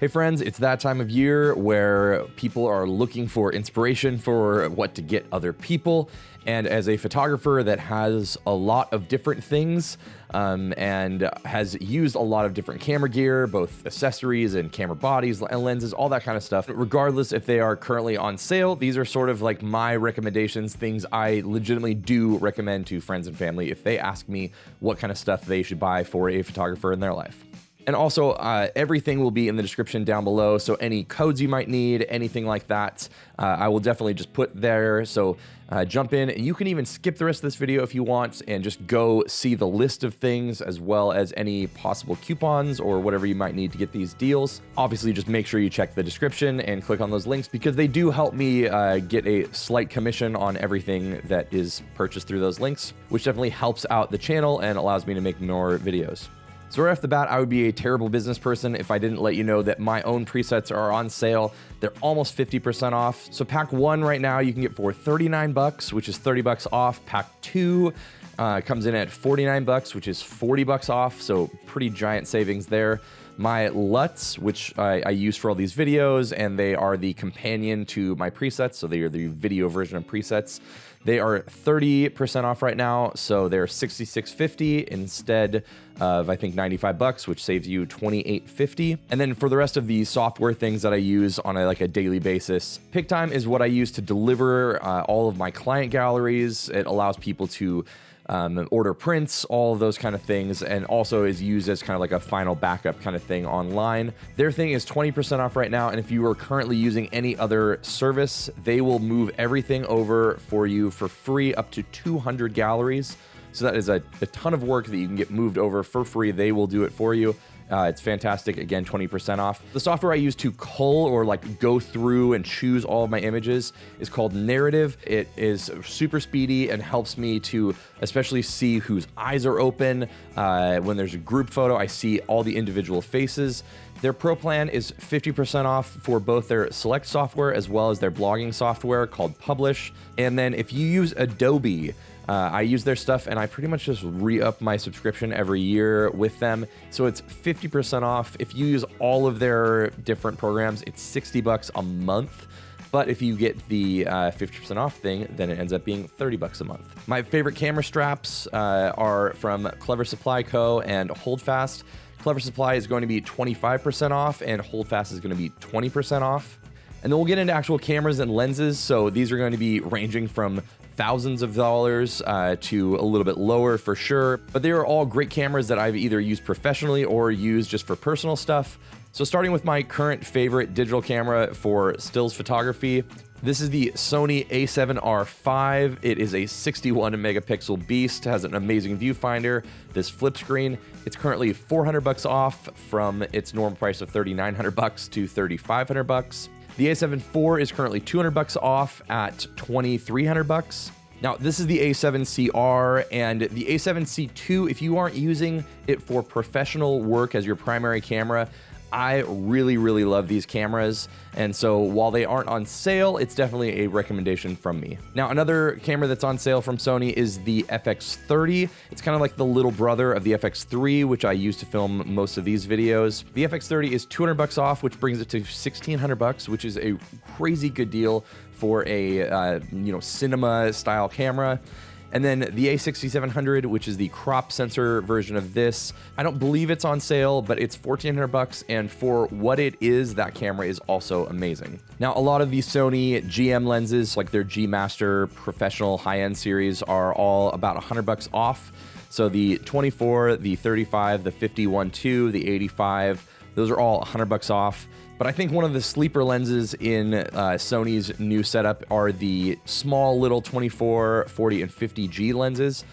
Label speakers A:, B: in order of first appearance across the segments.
A: Hey friends, it's that time of year where people are looking for inspiration for what to get other people. And as a photographer that has a lot of different things and has used a lot of different camera gear, both accessories and camera bodies and lenses, all that kind of stuff, regardless if they are currently on sale, these are sort of like my recommendations, things I legitimately do recommend to friends and family if they ask me what kind of stuff they should buy for a photographer in their life. And also, everything will be in the description down below, so any codes you might need, anything like that, I will definitely just put there. So jump in. You can even skip the rest of this video if you want and just go see the list of things as well as any possible coupons or whatever you might need to get these deals. Obviously, just make sure you check the description and click on those links because they do help me get a slight commission on everything that is purchased through those links, which definitely helps out the channel and allows me to make more videos. So right off the bat, I would be a terrible business person if I didn't let you know that my own presets are on sale. They're almost 50% off. So pack 1 right now you can get for $39, which is $30 off. Pack 2 comes in at $49, which is $40 off. So pretty giant savings there. My LUTs, which I use for all these videos, and they are the companion to my presets, so they are the video version of presets. They are 30% off right now, so they're $66.50 instead of, I think, $95, which saves you $28.50. And then for the rest of the software things that I use on a daily basis, PicTime is what I use to deliver all of my client galleries. It allows people to order prints, all of those kind of things, and also is used as kind of like a final backup kind of thing online. Their thing is 20% off right now, and if you are currently using any other service, they will move everything over for you for free up to 200 galleries. So that is a ton of work that you can get moved over for free. They will do it for you. It's fantastic. Again, 20% off. The software I use to cull or go through and choose all of my images is called Narrative. It is super speedy and helps me to especially see whose eyes are open. When there's a group photo, I see all the individual faces. Their Pro plan is 50% off for both their Select software as well as their blogging software called Publish. And then if you use Adobe, I use their stuff and I pretty much just re-up my subscription every year with them. So it's 50% off. If you use all of their different programs, it's $60 a month. But if you get the 50% off thing, then it ends up being $30 a month. My favorite camera straps are from Clever Supply Co. and Holdfast. Clever Supply is going to be 25% off and Holdfast is going to be 20% off. And then we'll get into actual cameras and lenses. So these are going to be ranging from thousands of dollars to a little bit lower for sure. But they are all great cameras that I've either used professionally or used just for personal stuff. So starting with my current favorite digital camera for stills photography, this is the Sony a7R5. It is a 61 megapixel beast, has an amazing viewfinder, this flip screen. It's currently $400 off from its normal price of $3,900 to $3,500. The A7 IV is currently $200 off at $2,300. Now, this is the A7CR and the A7C2. If you aren't using it for professional work as your primary camera, I really, really love these cameras. And so while they aren't on sale, it's definitely a recommendation from me. Now, another camera that's on sale from Sony is the FX30. It's kind of like the little brother of the FX3, which I use to film most of these videos. The FX30 is $200 off, which brings it to $1,600, which is a crazy good deal for a cinema style camera. And then the A6700, which is the crop sensor version of this. I don't believe it's on sale, but it's $1,400, and for what it is, that camera is also amazing. Now, a lot of these Sony GM lenses, like their G Master Professional high-end series, are all about $100 off. So the 24, the 35, the 51.2, the 85, those are all $100 off. But I think one of the sleeper lenses in Sony's new setup are the small little 24, 40, and 50G lenses.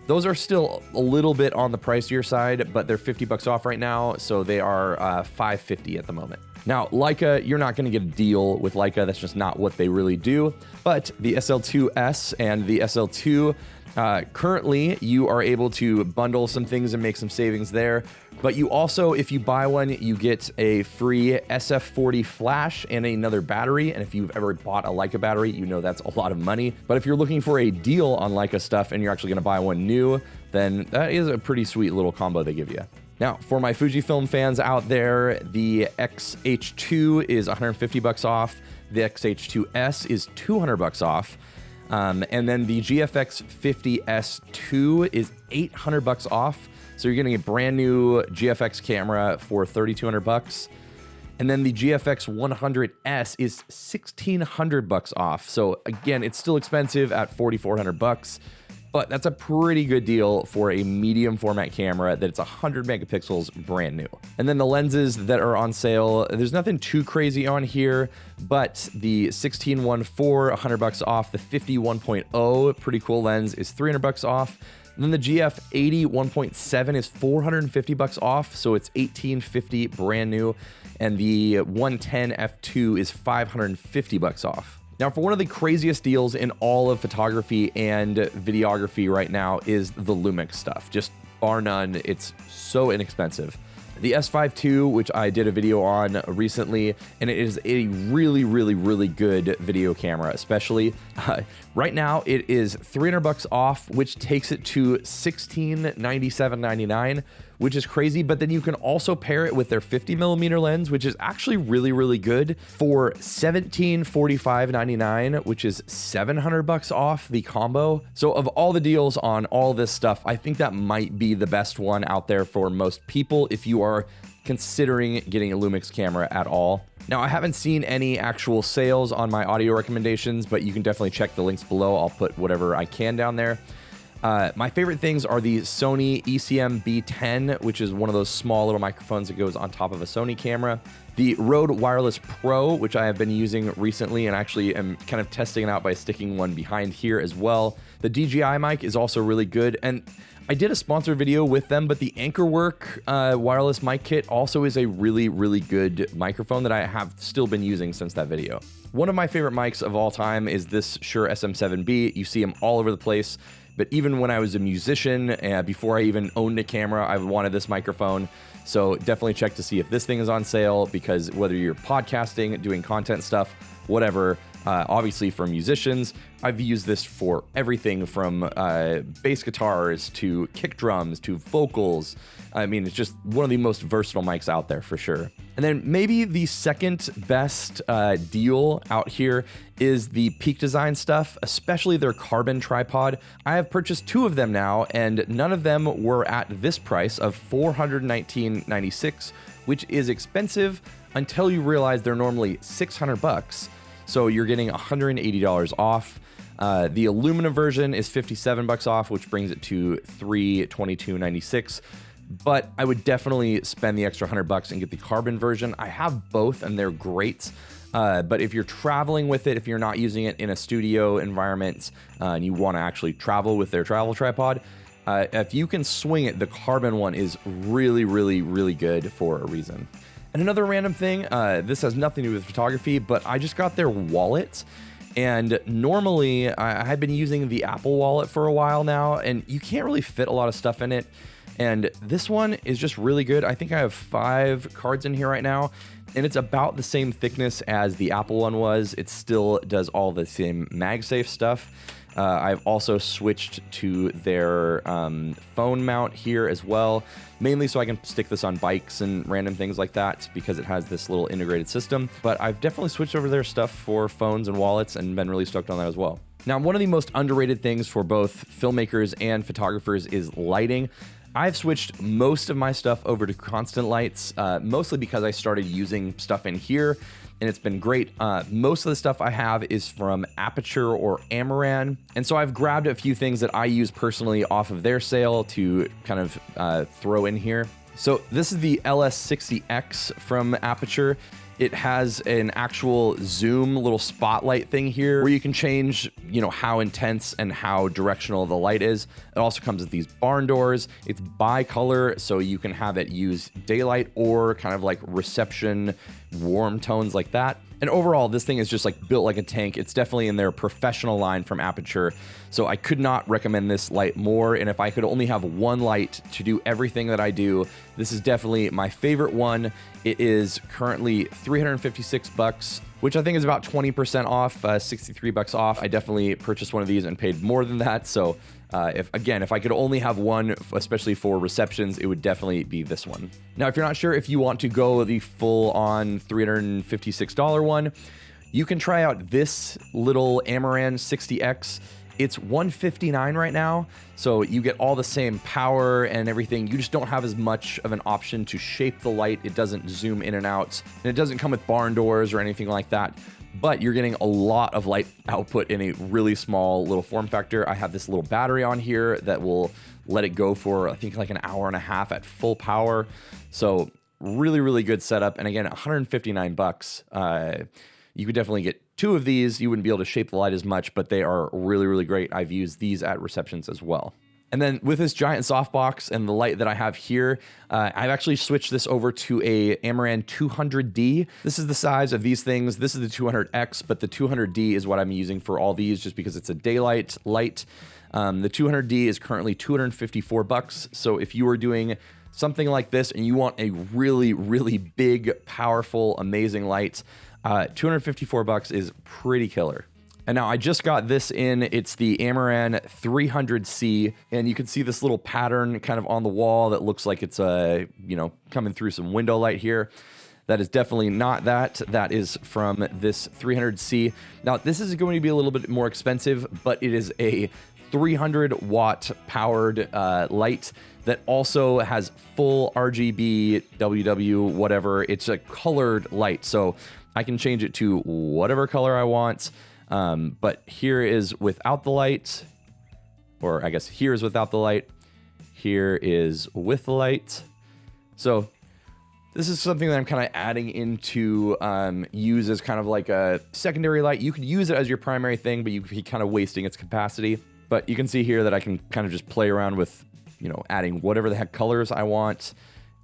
A: Those are still a little bit on the pricier side, but they're $50 off right now, so they are $550 at the moment. Now, Leica, you're not going to get a deal with Leica. That's just not what they really do. But the SL2S and the SL2, currently, you are able to bundle some things and make some savings there. But you also, if you buy one, you get a free SF40 flash and another battery. And if you've ever bought a Leica battery, you know that's a lot of money. But if you're looking for a deal on Leica stuff and you're actually going to buy one new, then that is a pretty sweet little combo they give you. Now, for my Fujifilm fans out there, the X-H2 is $150 off. The X-H2S is $200 off. And then the GFX 50S2 is $800 off. So you're getting a brand new GFX camera for $3,200. And then the GFX 100S is $1,600 off. So again, it's still expensive at $4,400, but that's a pretty good deal for a medium format camera that it's 100 megapixels brand new. And then the lenses that are on sale, there's nothing too crazy on here, but the 16-1.4, $100 off. The 50 1.0, pretty cool lens, is $300 off. And then the GF 80 1.7 is $450 off, so it's $1,850 brand new. And the 110 f2 is $550 off. Now, for one of the craziest deals in all of photography and videography right now is the Lumix stuff. Just bar none, it's so inexpensive. The S5 II, which I did a video on recently, and it is a really, really, really good video camera, especially right now it is $300 off, which takes it to $1,697.99, which is crazy. But then you can also pair it with their 50mm lens, which is actually really, really good, for $1,745.99, which is $700 off the combo. So of all the deals on all this stuff, I think that might be the best one out there for most people if you are considering getting a Lumix camera at all. Now, I haven't seen any actual sales on my audio recommendations, but you can definitely check the links below. I'll put whatever I can down there. My favorite things are the Sony ECM B10, which is one of those small little microphones that goes on top of a Sony camera. The Rode Wireless Pro, which I have been using recently and actually am kind of testing it out by sticking one behind here as well. The DJI mic is also really good, and I did a sponsored video with them, but the Anchorwork wireless mic kit also is a really, really good microphone that I have still been using since that video. One of my favorite mics of all time is this Shure SM7B. You see them all over the place. But even when I was a musician, before I even owned a camera, I wanted this microphone. So definitely check to see if this thing is on sale, because whether you're podcasting, doing content stuff, whatever, obviously for musicians, I've used this for everything from bass guitars to kick drums to vocals. I mean, it's just one of the most versatile mics out there for sure. And then maybe the second best deal out here is the Peak Design stuff, especially their carbon tripod. I have purchased 2 of them now, and none of them were at this price of $419.96, which is expensive until you realize they're normally $600. So you're getting $180 off. The aluminum version is $57 off, which brings it to $322.96. But I would definitely spend the extra $100 and get the carbon version. I have both and they're great. But if you're traveling with it, if you're not using it in a studio environment and you want to actually travel with their travel tripod, if you can swing it, the carbon one is really, really, really good for a reason. And another random thing, this has nothing to do with photography, but I just got their wallet. And normally I had been using the Apple Wallet for a while now, and you can't really fit a lot of stuff in it. And this one is just really good. I think I have 5 cards in here right now, and it's about the same thickness as the Apple one was. It still does all the same MagSafe stuff. I've also switched to their phone mount here as well, mainly so I can stick this on bikes and random things like that, because it has this little integrated system. But I've definitely switched over their stuff for phones and wallets and been really stoked on that as well. Now, one of the most underrated things for both filmmakers and photographers is lighting. I've switched most of my stuff over to constant lights, mostly because I started using stuff in here, and it's been great. Most of the stuff I have is from Aputure or Amaran, and so I've grabbed a few things that I use personally off of their sale to kind of throw in here. So this is the LS60X from Aputure. It has an actual zoom little spotlight thing here where you can change, how intense and how directional the light is. It also comes with these barn doors. It's bicolor, so you can have it use daylight or kind of like reception, warm tones like that. And overall, this thing is just like built like a tank. It's definitely in their professional line from Aputure. So I could not recommend this light more. And if I could only have one light to do everything that I do, This is definitely my favorite one. It is currently $356, which I think is about 20% off, 63 bucks off. I definitely purchased one of these and paid more than that. So if I could only have one, especially for receptions, it would definitely be this one. Now, if you're not sure if you want to go the full on $356 one, you can try out this little Amaran 60X. It's $159 right now, so you get all the same power and everything. You just don't have as much of an option to shape the light. It doesn't zoom in and out, and it doesn't come with barn doors or anything like that. But you're getting a lot of light output in a really small little form factor. I have this little battery on here that will let it go for, I think, like an hour and a half at full power. So really, really good setup. And again, 159 bucks. You could definitely get two of these. You wouldn't be able to shape the light as much, but they are really, really great. I've used these at receptions as well. And then with this giant softbox and the light that I have here, I've actually switched this over to a Amaran 200D. This is the size of these things. This is the 200X, but the 200D is what I'm using for all these just because it's a daylight light. The 200D is currently $254. So if you were doing something like this and you want a really, really big, powerful, amazing light, $254 is pretty killer. And now I just got this in. It's the Amaran 300C, and you can see this little pattern kind of on the wall that looks like it's coming through some window light here. That is definitely not that. That is from this 300C. Now this is going to be a little bit more expensive, but it is a 300 watt powered light that also has full RGB, WW, whatever. It's a colored light, so I can change it to whatever color I want. But here is without the light, or I guess here is without the light. Here is with the light. So this is something that I'm kind of adding into use as kind of like a secondary light. You could use it as your primary thing, but you could be kind of wasting its capacity. But you can see here that I can kind of just play around with, adding whatever the heck colors I want.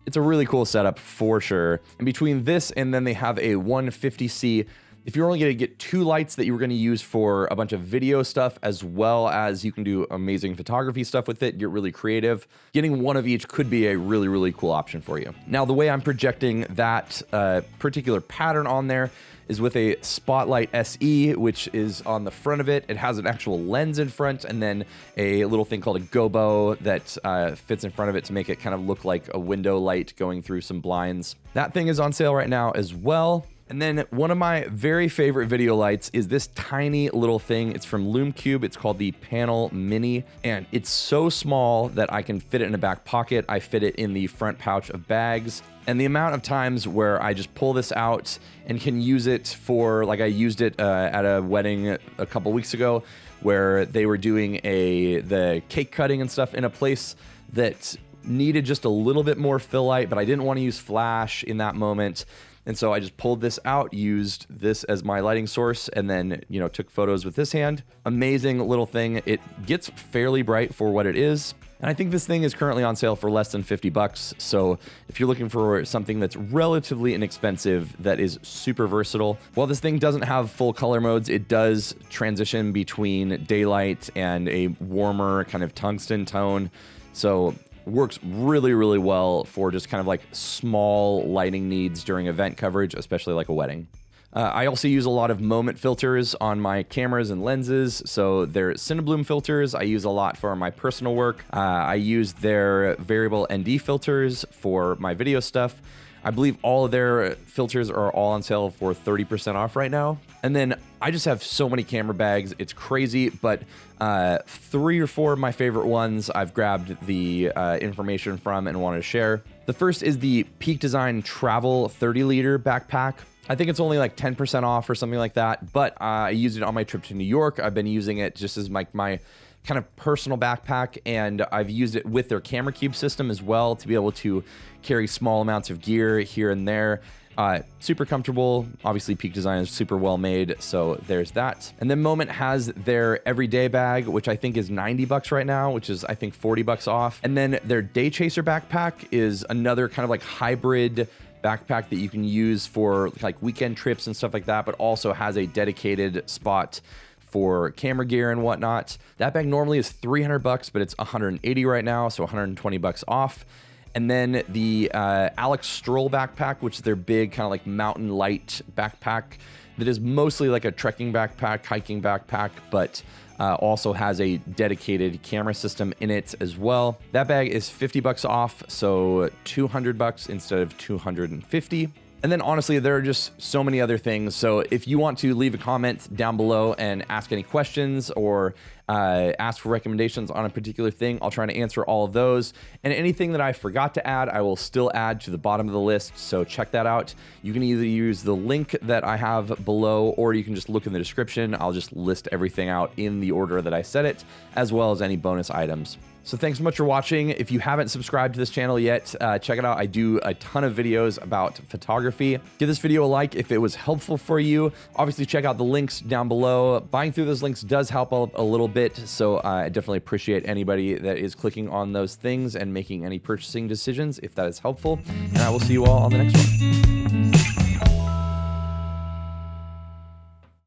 A: It's a really cool setup for sure. And between this and then they have a 150C, if you're only going to get two lights that you were going to use for a bunch of video stuff, as well as you can do amazing photography stuff with it, get really creative, getting one of each could be a really, really cool option for you. Now, the way I'm projecting that particular pattern on there is with a Spotlight SE, which is on the front of it. It has an actual lens in front and then a little thing called a gobo that fits in front of it to make it kind of look like a window light going through some blinds. That thing is on sale right now as well. And then one of my very favorite video lights is this tiny little thing. It's from Lumicube. It's called the Panel Mini, and it's so small that I can fit it in a back pocket. I fit it in the front pouch of bags. And the amount of times where I just pull this out and can use it for, like I used it at a wedding a couple weeks ago where they were doing the cake cutting and stuff in a place that needed just a little bit more fill light, but I didn't want to use flash in that moment. And so I just pulled this out, used this as my lighting source, and then, took photos with this hand. Amazing little thing. It gets fairly bright for what it is. And I think this thing is currently on sale for less than $50. So if you're looking for something that's relatively inexpensive, that is super versatile. While this thing doesn't have full color modes, it does transition between daylight and a warmer kind of tungsten tone. So works really, really well for just kind of like small lighting needs during event coverage, especially like a wedding. I also use a lot of moment filters on my cameras and lenses. So they're Cinebloom filters I use a lot for my personal work. I use their variable ND filters for my video stuff. I believe all of their filters are all on sale for 30% off right now. And then I just have so many camera bags. It's crazy, but 3 or 4 of my favorite ones I've grabbed the information from and wanted to share. The first is the Peak Design Travel 30-liter backpack. I think it's only like 10% off or something like that, but I used it on my trip to New York. I've been using it just as my kind of personal backpack, and I've used it with their camera cube system as well to be able to carry small amounts of gear here and there. Super comfortable. Obviously, Peak Design is super well made, so there's that. And then Moment has their everyday bag, which I think is $90 right now, which is I think $40 off. And then their Day Chaser backpack is another kind of like hybrid backpack that you can use for like weekend trips and stuff like that, but also has a dedicated spot for camera gear and whatnot. That bag normally is $300, but it's $180 right now, so $120 off. And then the Alex Stroll backpack, which is their big kind of like mountain light backpack that is mostly like a trekking backpack, hiking backpack, but also has a dedicated camera system in it as well. That bag is $50 off, so $200 instead of $250. And then honestly, there are just so many other things. So if you want to leave a comment down below and ask any questions or ask for recommendations on a particular thing, I'll try to answer all of those. And anything that I forgot to add, I will still add to the bottom of the list. So check that out. You can either use the link that I have below, or you can just look in the description. I'll just list everything out in the order that I said it, as well as any bonus items. So thanks so much for watching. If you haven't subscribed to this channel yet, check it out. I do a ton of videos about photography. Give this video a like if it was helpful for you. Obviously, check out the links down below. Buying through those links does help a little bit, so I definitely appreciate anybody that is clicking on those things and making any purchasing decisions if that is helpful. And I will see you all on the next one.